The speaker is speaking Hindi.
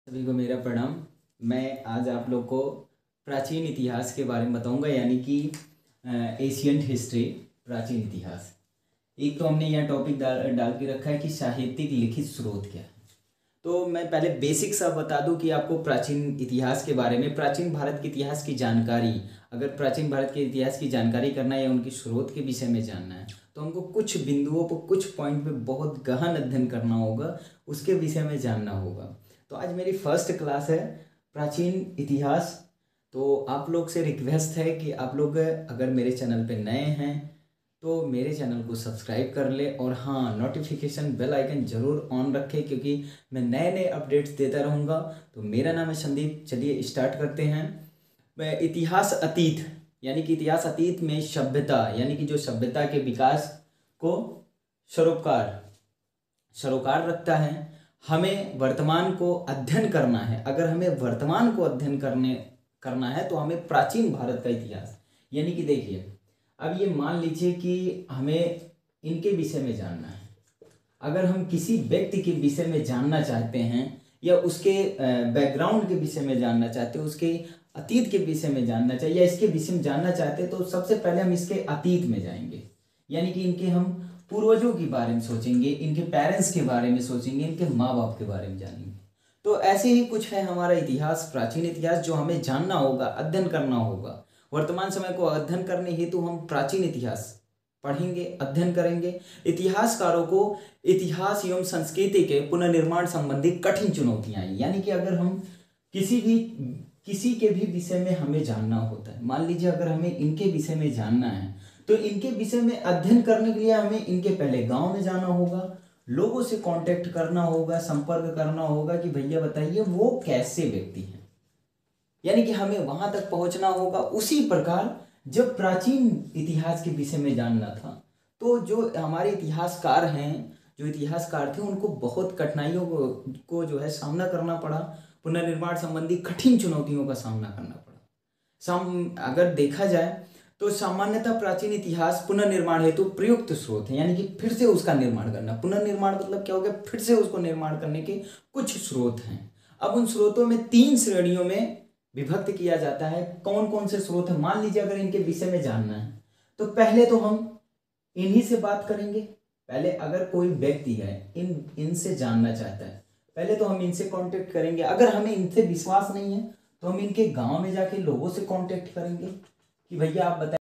सभी को मेरा प्रणाम। मैं आज आप लोग को प्राचीन इतिहास के बारे में बताऊंगा, यानी कि एशियंट हिस्ट्री, प्राचीन इतिहास। एक तो हमने यहाँ टॉपिक डाल के रखा है कि साहित्यिक लिखित स्रोत क्या है। तो मैं पहले बेसिक सा बता दूं कि आपको प्राचीन इतिहास के बारे में, प्राचीन भारत के इतिहास की जानकारी, अगर प्राचीन भारत के इतिहास की जानकारी करना है या उनकी स्रोत के विषय में जानना है तो हमको कुछ बिंदुओं पर, कुछ पॉइंट पे बहुत गहन अध्ययन करना होगा, उसके विषय में जानना होगा। तो आज मेरी फर्स्ट क्लास है प्राचीन इतिहास। तो आप लोग से रिक्वेस्ट है कि आप लोग अगर मेरे चैनल पे नए हैं तो मेरे चैनल को सब्सक्राइब कर ले, और हाँ, नोटिफिकेशन बेल आइकन जरूर ऑन रखें क्योंकि मैं नए नए अपडेट्स देता रहूँगा। तो मेरा नाम है संदीप। चलिए स्टार्ट करते हैं। इतिहास अतीत, यानी कि इतिहास अतीत में सभ्यता, यानी कि जो सभ्यता के विकास को सरोकार रखता है। हमें वर्तमान को अध्ययन करना है। अगर हमें वर्तमान को अध्ययन करना है तो हमें प्राचीन भारत का इतिहास, यानी कि देखिए, अब ये मान लीजिए कि हमें इनके विषय में जानना है। अगर हम किसी व्यक्ति के विषय में जानना चाहते हैं या उसके बैकग्राउंड के विषय में जानना चाहते हैं, उसके अतीत के विषय में जानना चाहिए या इसके विषय में जानना चाहते हैं, तो सबसे पहले हम इसके अतीत में जाएंगे, यानी कि इनके हम पूर्वजों के बारे में सोचेंगे, इनके पेरेंट्स के बारे में सोचेंगे, इनके माँ बाप के बारे में जानेंगे। तो ऐसे ही कुछ है हमारा इतिहास, प्राचीन इतिहास, जो हमें जानना होगा, अध्ययन करना होगा। वर्तमान समय को अध्ययन करने हेतु हम प्राचीन इतिहास पढ़ेंगे, अध्ययन करेंगे। इतिहासकारों को इतिहास एवं संस्कृति के पुनर्निर्माण संबंधी कठिन चुनौतियां आई, यानी कि अगर हम किसी के भी विषय में हमें जानना होता है, मान लीजिए अगर हमें इनके विषय में जानना है तो इनके विषय में अध्ययन करने के लिए हमें इनके पहले गांव में जाना होगा, लोगों से कांटेक्ट करना होगा, संपर्क करना होगा कि भैया बताइए वो कैसे व्यक्ति हैं, यानी कि हमें वहां तक पहुंचना होगा। उसी प्रकार जब प्राचीन इतिहास के विषय में जानना था तो जो हमारे इतिहासकार थे उनको बहुत कठिनाइयों को जो है सामना करना पड़ा। पुनर्निर्माण संबंधी कठिन चुनौतियों का सामना करना पड़ा। अगर देखा जाए तो सामान्यतः प्राचीन इतिहास पुनर्निर्माण हेतु प्रयुक्त स्रोत है, यानी कि फिर से उसका निर्माण करना। पुनर्निर्माण मतलब क्या हो गया, फिर से उसको निर्माण करने के कुछ स्रोत हैं। अब उन स्रोतों में 3 श्रेणियों में विभक्त किया जाता है। कौन कौन से स्रोत है, मान लीजिए अगर इनके विषय में जानना है तो पहले तो हम इन्हीं से बात करेंगे। पहले अगर कोई व्यक्ति है इनसे जानना चाहता है, पहले तो हम इनसे कांटेक्ट करेंगे। अगर हमें इनसे विश्वास नहीं है तो हम इनके गांव में जाके लोगों से कांटेक्ट करेंगे कि भैया आप बताइए